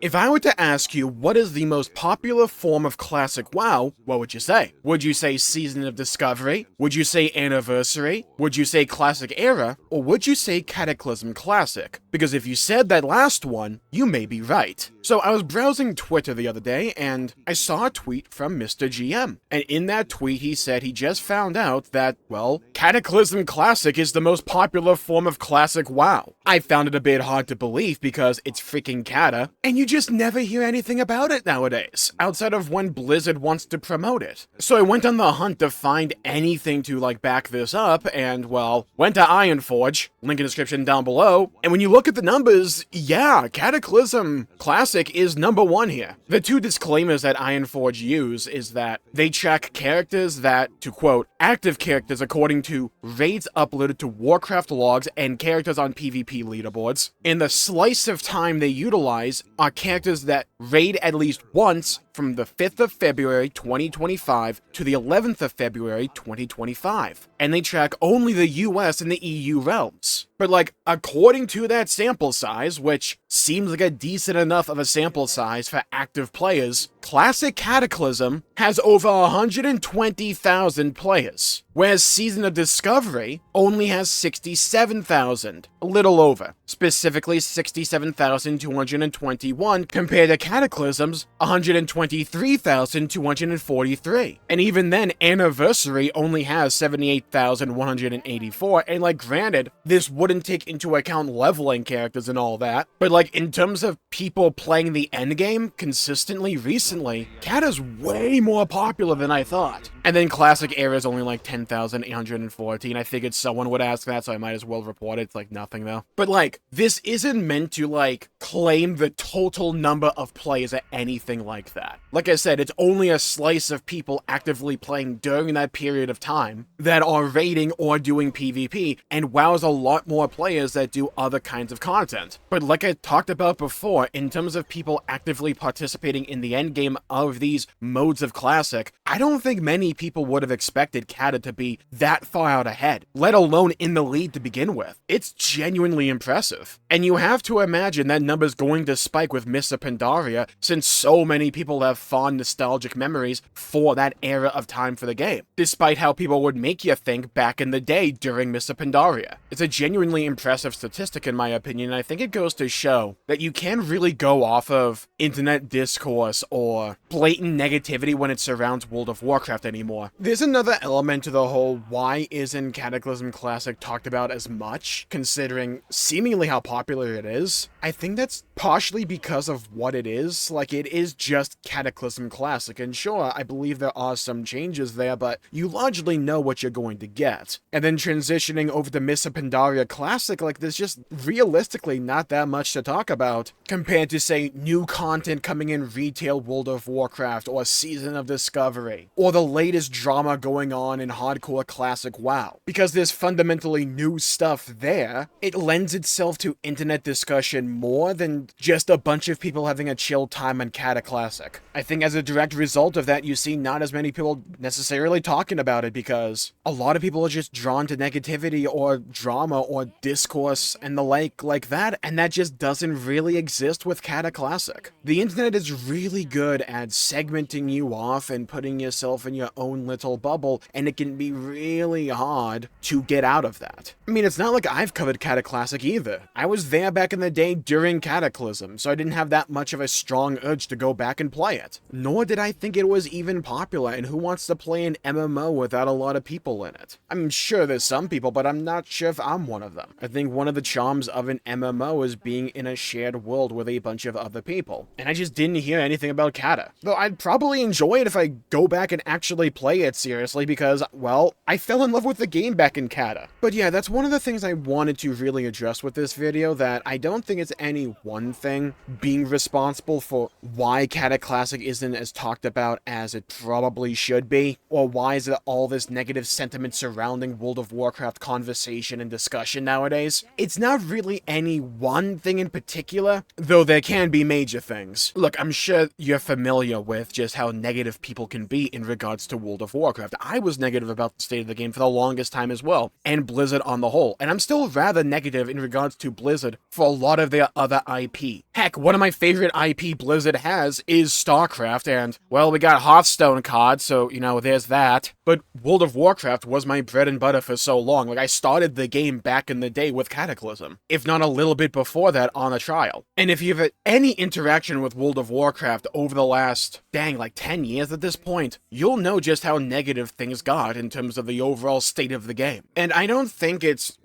If I were to ask you what is the most popular form of classic WoW, what would you say? Would you say Season of Discovery? Would you say Anniversary? Would you say Classic Era? Or would you say Cataclysm Classic? Because if you said that last one, you may be right. So I was browsing Twitter the other day and I saw a tweet from Mr. GM. And in that tweet he said he just found out that, well, Cataclysm Classic is the most popular form of classic WoW. I found it a bit hard to believe because it's freaking Cata, and you just never hear anything about it nowadays, outside of when Blizzard wants to promote it. So I went on the hunt to find anything to back this up, and well, went to Ironforge, link in the description down below, and when you look at the numbers, yeah, Cataclysm Classic is #1 here. The two disclaimers that Ironforge use is that they check characters that, to quote, active characters according to raids uploaded to Warcraft logs and characters on PvP leaderboards, and the slice of time they utilize are characters that raid at least once from the 5th of February 2025 to the 11th of February 2025. And they track only the US and the EU realms. But according to that sample size, which seems like a decent enough of a sample size for active players, Classic Cataclysm has over 120,000 players, whereas Season of Discovery only has 67,000, a little over, specifically 67,221 compared to Cataclysm's 123,243. And even then, Anniversary only has 78,184, and granted, this wouldn't take into account leveling characters and all that, but in terms of people playing the endgame consistently recently, Cata's way more popular than I thought. And then Classic Era is only 10,814. I figured someone would ask that, so I might as well report it. It's nothing though. But this isn't meant to claim the total number of players or anything like that. Like I said, it's only a slice of people actively playing during that period of time that are raiding or doing PvP, and WoW's a lot more players that do other kinds of content. But like I talked about before, in terms of people actively participating in the endgame of these modes of Classic, I don't think many people would have expected Cata to be that far out ahead, let alone in the lead to begin with. It's genuinely impressive. And you have to imagine that number's going to spike with Mists of Pandaria, since so many people have fond nostalgic memories for that era of time for the game, despite how people would make you think back in the day during Mists of Pandaria. It's a genuinely impressive statistic in my opinion, and I think it goes to show that you can't really go off of internet discourse or blatant negativity when it surrounds World of Warcraft anymore. There's another element to the whole why isn't Cataclysm Classic talked about as much, considering seemingly how popular it is. I think that's partially because of what it is. It is just Cataclysm Classic, and sure, I believe there are some changes there, but you largely know what you're going to get. And then transitioning over to Mists of Pandaria Classic, there's just realistically not that much to talk about, compared to, say, new content coming in retail World of Warcraft, or Season of Discovery, or the latest drama going on in hardcore Classic WoW. Because there's fundamentally new stuff there, it lends itself to internet discussion more than just a bunch of people having a chill time on Cata Classic. I think as a direct result of that, you see not as many people necessarily talking about it, because a lot of people are just drawn to negativity or drama or discourse and the like that, and that just doesn't really exist with Cata Classic. The internet is really good at segmenting you off and putting yourself in your own little bubble, and it can be really hard to get out of that. I mean, it's not like I've covered Cata Classic either. I was there back in the day during Cataclysm, so I didn't have that much of a strong urge to go back and play it. Nor did I think it was even popular, and who wants to play an MMO without a lot of people in it? I'm sure there's some people, but I'm not sure if I'm one of them. I think one of the charms of an MMO is being in a shared world with a bunch of other people, and I just didn't hear anything about Cata. Though I'd probably enjoy it if I go back and actually play it seriously, because, well, I fell in love with the game back in Cata. But yeah, that's one of the things I wanted to really address with this video, that I don't think it's any one thing being responsible for why Cata Classic Classic isn't as talked about as it probably should be? Or why is there all this negative sentiment surrounding World of Warcraft conversation and discussion nowadays? It's not really any one thing in particular, though there can be major things. Look, I'm sure you're familiar with just how negative people can be in regards to World of Warcraft. I was negative about the state of the game for the longest time as well, and Blizzard on the whole, and I'm still rather negative in regards to Blizzard for a lot of their other IP. Heck, one of my favorite IP Blizzard has is StarCraft, and, well, we got Hearthstone cards, so, there's that. But World of Warcraft was my bread and butter for so long. Like, I started the game back in the day with Cataclysm, if not a little bit before that on a trial. And if you've had any interaction with World of Warcraft over the last, 10 years at this point, you'll know just how negative things got in terms of the overall state of the game. And I don't think it's,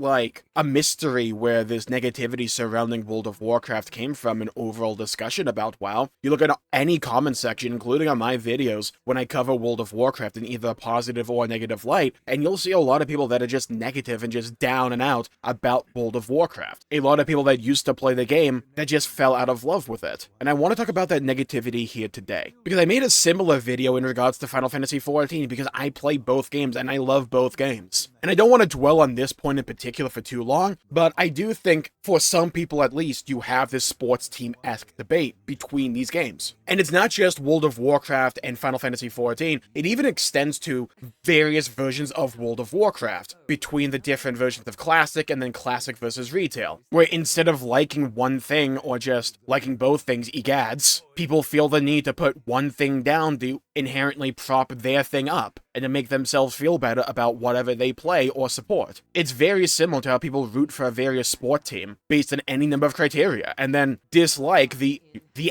a mystery where this negativity surrounding World of Warcraft came from in overall discussion about WoW. You look at any comment section, including on my videos, when I cover World of Warcraft in either a positive or a negative light, and you'll see a lot of people that are just negative and just down and out about World of Warcraft. A lot of people that used to play the game that just fell out of love with it. And I want to talk about that negativity here today, because I made a similar video in regards to Final Fantasy XIV because I play both games and I love both games. And I don't want to dwell on this point in particular for too long, but I do think, for some people at least, you have this sports team-esque debate between these games. And it's not just World of Warcraft and Final Fantasy XIV, it even extends to various versions of World of Warcraft, between the different versions of Classic and then Classic versus Retail, where instead of liking one thing or just liking both things, egads, people feel the need to put one thing down to inherently prop their thing up, and to make themselves feel better about whatever they play or support. It's very similar to how people root for a various sport team based on any number of criteria, and then dislike the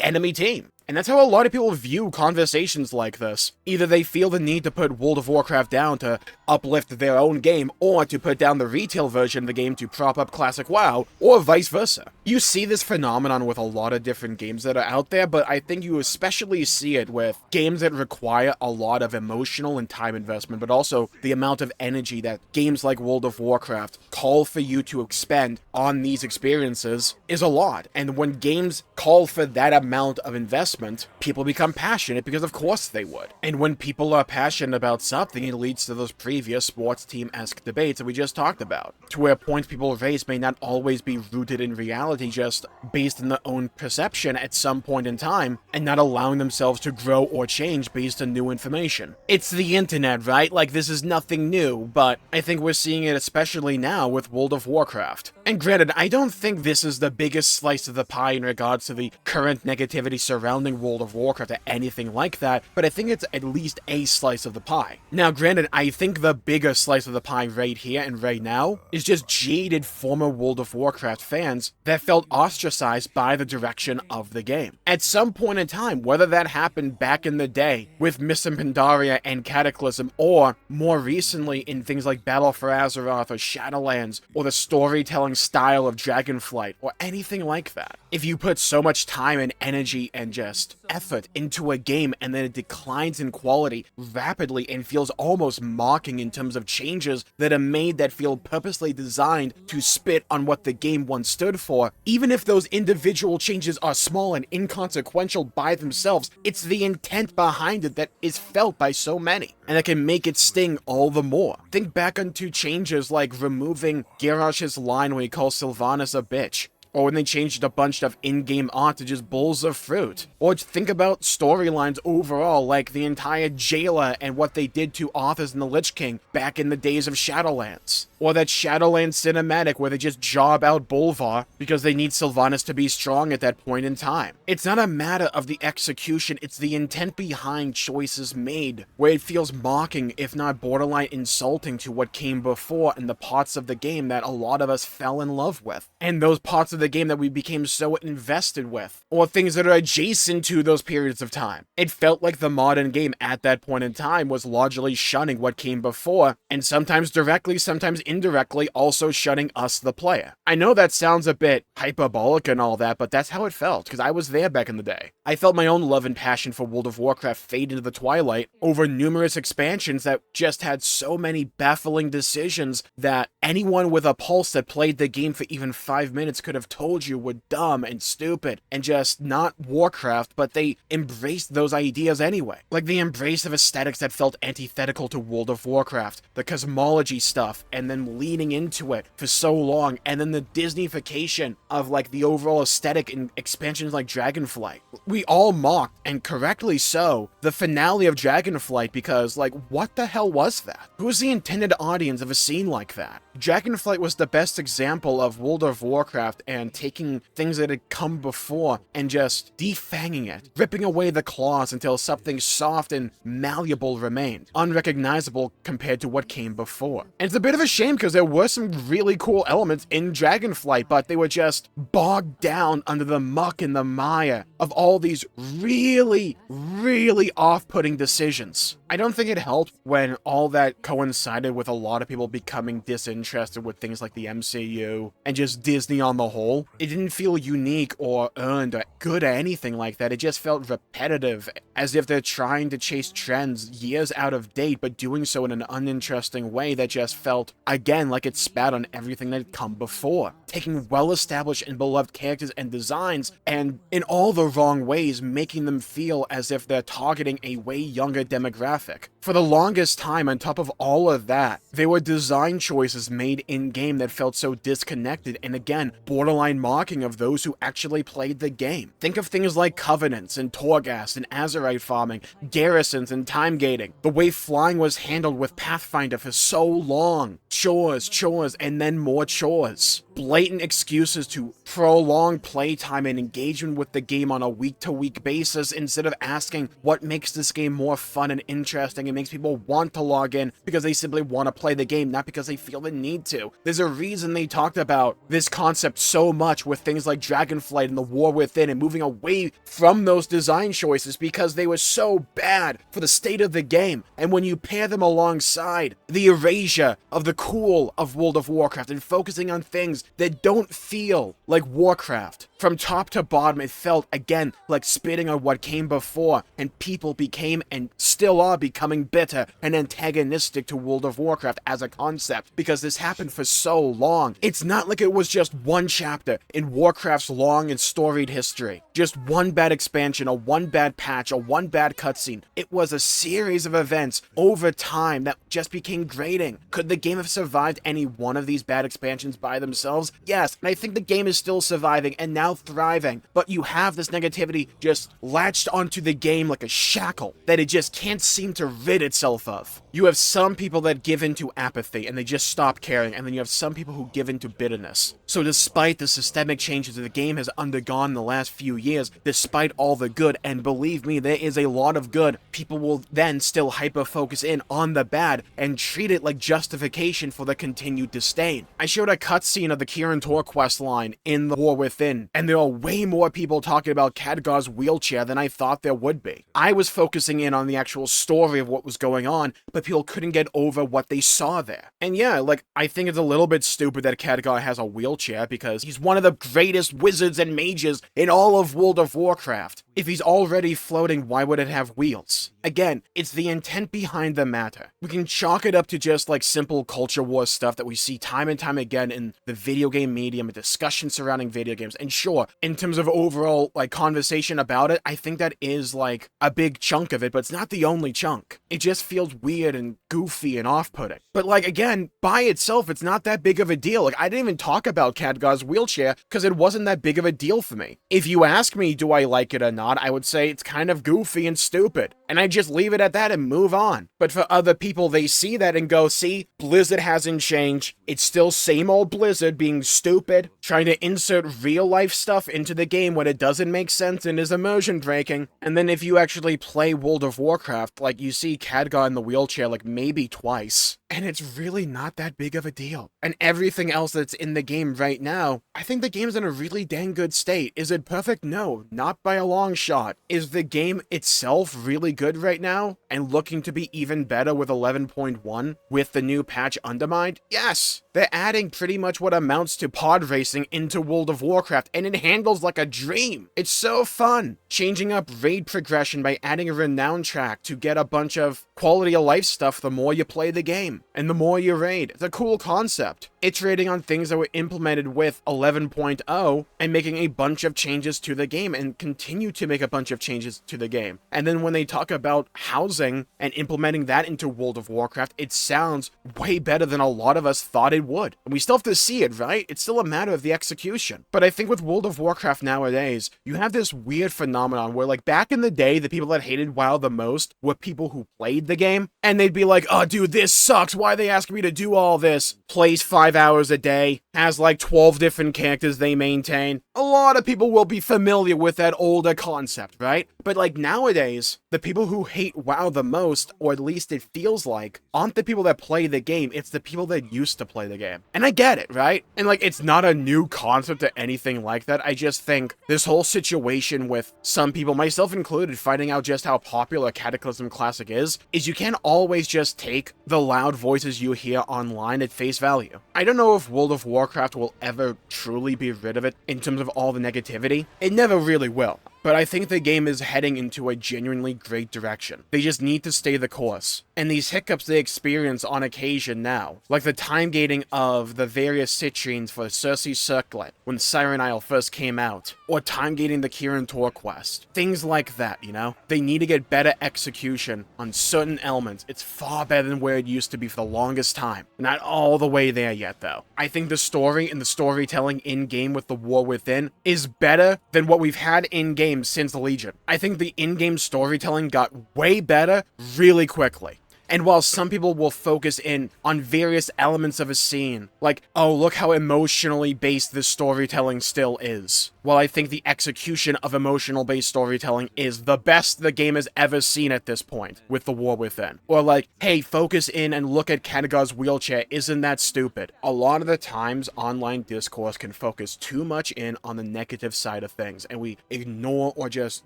enemy team. And that's how a lot of people view conversations like this. Either they feel the need to put World of Warcraft down to uplift their own game, or to put down the retail version of the game to prop up Classic WoW, or vice versa. You see this phenomenon with a lot of different games that are out there, but I think you especially see it with games that require a lot of emotional and time investment, but also the amount of energy that games like World of Warcraft call for you to expend on these experiences is a lot. And when games call for that amount of investment, people become passionate because of course they would. And when people are passionate about something, it leads to those previous sports team-esque debates that we just talked about, to where points people raise may not always be rooted in reality, just based on their own perception at some point in time, and not allowing themselves to grow or change based on new information. It's the internet, right? Like, this is nothing new, but I think we're seeing it especially now with World of Warcraft. And granted, I don't think this is the biggest slice of the pie in regards to the current negativity surrounding World of Warcraft or anything like that, but I think it's at least a slice of the pie. Now, granted, I think the bigger slice of the pie right here and right now is just jaded former World of Warcraft fans that felt ostracized by the direction of the game. At some point in time, whether that happened back in the day with Mists of Pandaria and Cataclysm, or more recently in things like Battle for Azeroth or Shadowlands, or the storytelling style of Dragonflight, or anything like that. If you put so much time and energy and just effort into a game and then it declines in quality rapidly and feels almost mocking in terms of changes that are made that feel purposely designed to spit on what the game once stood for, even if those individual changes are small and inconsequential by themselves, it's the intent behind it that is felt by so many, and that can make it sting all the more. Think back onto changes like removing Garrosh's line when he calls Sylvanas a bitch, or when they changed a bunch of in-game art to just bowls of fruit. Or think about storylines overall, like the entire Jailer and what they did to Arthas and the Lich King back in the days of Shadowlands. Or that Shadowlands cinematic where they just job out Bolvar because they need Sylvanas to be strong at that point in time. It's not a matter of the execution, it's the intent behind choices made, where it feels mocking, if not borderline insulting, to what came before and the parts of the game that a lot of us fell in love with. And those parts of the game that we became so invested with, or things that are adjacent to those periods of time. It felt like the modern game at that point in time was largely shunning what came before, and sometimes directly, sometimes indirectly also shutting us, the player. I know that sounds a bit hyperbolic and all that, but that's how it felt, because I was there back in the day. I felt my own love and passion for World of Warcraft fade into the twilight over numerous expansions that just had so many baffling decisions that anyone with a pulse that played the game for even 5 minutes could have told you were dumb and stupid and just not Warcraft, but they embraced those ideas anyway. Like the embrace of aesthetics that felt antithetical to World of Warcraft, the cosmology stuff, and then leaning into it for so long, and then the Disneyfication of like the overall aesthetic in expansions like Dragonflight. We all mocked, and correctly so, the finale of Dragonflight because, like, what the hell was that? Who's the intended audience of a scene like that? Dragonflight was the best example of World of Warcraft and taking things that had come before and just defanging it, ripping away the claws until something soft and malleable remained, unrecognizable compared to what came before. And it's a bit of a shame because there were some really cool elements in Dragonflight, but they were just bogged down under the muck and the mire of all these really, really off-putting decisions. I don't think it helped when all that coincided with a lot of people becoming disinterested with things like the MCU and just Disney on the whole. It didn't feel unique or earned or good or anything like that. It just felt repetitive, as if they're trying to chase trends years out of date, but doing so in an uninteresting way that just felt, again, like it spat on everything that had come before. Taking well-established and beloved characters and designs and, in all the wrong ways, making them feel as if they're targeting a way younger demographic. For the longest time, on top of all of that, there were design choices made in-game that felt so disconnected and, again, borderline mocking of those who actually played the game. Think of things like Covenants and Torghast and Azerite farming, garrisons and time gating, the way flying was handled with Pathfinder for so long. Chores, and then more chores. Blatant excuses to prolong playtime and engagement with the game on a week-to-week basis instead of asking what makes this game more fun and interesting and makes people want to log in because they simply want to play the game, not because they feel the need to. There's a reason they talked about this concept so much with things like Dragonflight and the War Within and moving away from those design choices because they were so bad for the state of the game. And when you pair them alongside the erasure of the cool of World of Warcraft and focusing on things that don't feel like Warcraft, from top to bottom, it felt, again, like spitting on what came before, and people became and still are becoming bitter and antagonistic to World of Warcraft as a concept, because this happened for so long. It's not like it was just one chapter in Warcraft's long and storied history. Just one bad expansion, or one bad patch, or one bad cutscene. It was a series of events over time that just became grating. Could the game have survived any one of these bad expansions by themselves? Yes, and I think the game is still surviving and now thriving, but you have this negativity just latched onto the game like a shackle that it just can't seem to rid itself of. You have some people that give into apathy and they just stop caring, and then you have some people who give into bitterness. So despite the systemic changes that the game has undergone in the last few years, despite all the good, and believe me, there is a lot of good, people will then still hyper-focus in on the bad and treat it like justification for the continued disdain. I showed a cutscene of the Kirin Tor quest line in The War Within, and there are way more people talking about Khadgar's wheelchair than I thought there would be. I was focusing in on the actual story of what was going on, but people couldn't get over what they saw there. And yeah, like, I think it's a little bit stupid that Khadgar has a wheelchair because he's one of the greatest wizards and mages in all of World of Warcraft. If he's already floating, why would it have wheels? Again, it's the intent behind the matter. We can chalk it up to just like simple culture war stuff that we see time and time again in the video game medium, a discussion surrounding video games. And sure, in terms of overall like conversation about it, I think that is like a big chunk of it, but it's not the only chunk. It just feels weird and goofy and off-putting. But like, again, by itself, it's not that big of a deal. Like, I didn't even talk about Khadgar's wheelchair because it wasn't that big of a deal for me. If you ask me, do I like it or not, I would say it's kind of goofy and stupid. And I just leave it at that and move on. But for other people, they see that and go, see, Blizzard hasn't changed. It's still same old Blizzard being stupid, trying to insert real life stuff into the game when it doesn't make sense and is immersion breaking. And then if you actually play World of Warcraft, like you see Khadgar in the wheelchair like maybe twice. And it's really not that big of a deal. And everything else that's in the game right now, I think the game's in a really dang good state. Is it perfect? No, not by a long shot. Is the game itself really good right now and looking to be even even better with 11.1 with the new patch Undermined? Yes! They're adding pretty much what amounts to pod racing into World of Warcraft, and it handles like a dream. It's so fun. Changing up raid progression by adding a renown track to get a bunch of quality of life stuff the more you play the game, and the more you raid. It's a cool concept. Iterating on things that were implemented with 11.0 and making a bunch of changes to the game and continue to make a bunch of changes to the game. And then when they talk about housing and implementing that into World of Warcraft, it sounds way better than a lot of us thought it would. And we still have to see it, right? It's still a matter of the execution. But I think with World of Warcraft nowadays, you have this weird phenomenon where, like, back in the day, the people that hated WoW the most were people who played the game, and they'd be like, oh dude, this sucks, why are they asking me to do all this? Plays 5 hours a day, has like 12 different characters they maintain. A lot of people will be familiar with that older concept, right? But like nowadays, the people who hate WoW the most, or at least it feels like, aren't the people that play the game, it's the people that used to play the game. And I get it, right? And like, it's not a new concept or anything like that. I just think this whole situation with some people, myself included, finding out just how popular Cataclysm Classic is you can't always just take the loud voices you hear online at face value. I don't know if World of Warcraft will ever truly be rid of it in terms of all the negativity. It never really will. But I think the game is heading into a genuinely great direction. They just need to stay the course. And these hiccups they experience on occasion now, like the time gating of the various citrines for Cersei's Circlet when Siren Isle first came out, or time gating the Kirin Tor quest. Things like that, you know? They need to get better execution on certain elements. It's far better than where it used to be for the longest time. Not all the way there yet, though. I think the story and the storytelling in-game with the War Within is better than what we've had in-game since Legion. I think the in-game storytelling got way better really quickly. And while some people will focus in on various elements of a scene, like, oh, look how emotionally based this storytelling still is. Well, I think the execution of emotional-based storytelling is the best the game has ever seen at this point with The War Within. Or like, hey, focus in and look at Khadgar's wheelchair, isn't that stupid? A lot of the times, online discourse can focus too much in on the negative side of things, and we ignore or just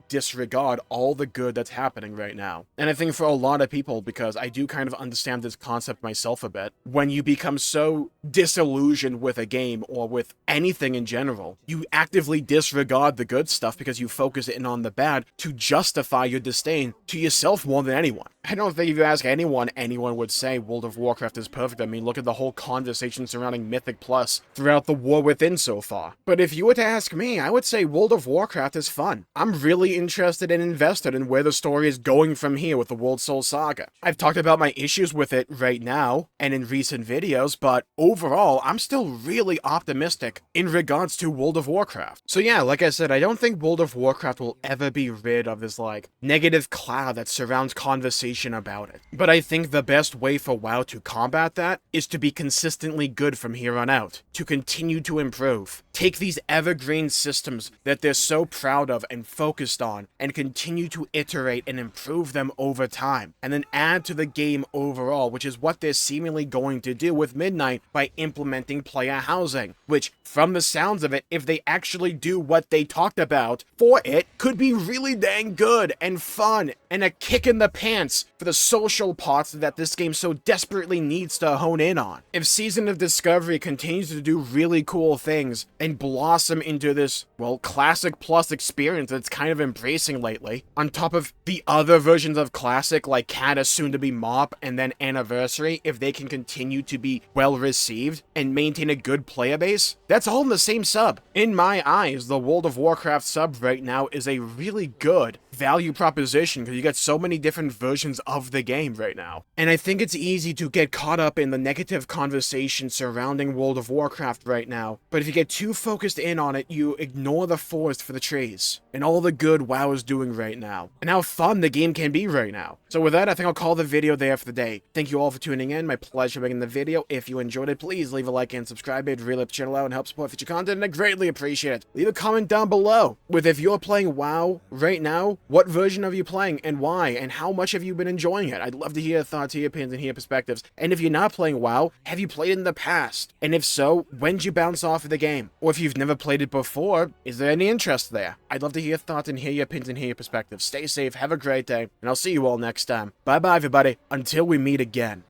disregard all the good that's happening right now. And I think for a lot of people, because I do kind of understand this concept myself a bit, when you become so disillusioned with a game or with anything in general, you actively disregard the good stuff because you focus in on the bad to justify your disdain to yourself more than anyone. I don't think if you ask anyone would say World of Warcraft is perfect. I mean, look at the whole conversation surrounding Mythic Plus throughout the War Within so far. But if you were to ask me, I would say World of Warcraft is fun. I'm really interested and invested in where the story is going from here with the World Soul Saga. I've talked about my issues with it right now and in recent videos, but overall, I'm still really optimistic in regards to World of Warcraft. So yeah, like I said, I don't think World of Warcraft will ever be rid of this like negative cloud that surrounds conversation about it. But I think the best way for WoW to combat that is to be consistently good from here on out, to continue to improve. Take these evergreen systems that they're so proud of and focused on, and continue to iterate and improve them over time, and then add to the game overall, which is what they're seemingly going to do with Midnight by implementing player housing, which, from the sounds of it, if they actually do what they talked about for it, could be really dang good and fun, and a kick in the pants for the social parts that this game so desperately needs to hone in on. If Season of Discovery continues to do really cool things and blossom into this, well, Classic Plus experience that's kind of embracing lately, on top of the other versions of Classic like Cata, soon to be Mop, and then Anniversary, if they can continue to be well received and maintain a good player base, that's all in the same sub. In my eyes, the World of Warcraft sub right now is a really good value proposition because you get so many different versions of the game right now. And I think it's easy to get caught up in the negative conversation surrounding World of Warcraft right now, but if you get too focused in on it, you ignore the forest for the trees and all the good WoW is doing right now and how fun the game can be right now. So with that, I think I'll call the video there for the day. Thank you all for tuning in. My pleasure making the video. If you enjoyed it, please leave a like and subscribe. It'd really help the channel out and help support future content, and I greatly appreciate it. Leave a comment down below with if you're playing WoW right now, what version are you playing and why, and how much have you been enjoying it. I'd love to hear your thoughts, hear your opinions, and hear your perspectives. And if you're not playing WoW, have you played it in the past? And if so, when did you bounce off of the game? Or if you've never played it before, is there any interest there? I'd love to hear your thoughts and hear your opinions and hear your perspectives. Stay safe, have a great day, and I'll see you all next time. Bye-bye, everybody, until we meet again.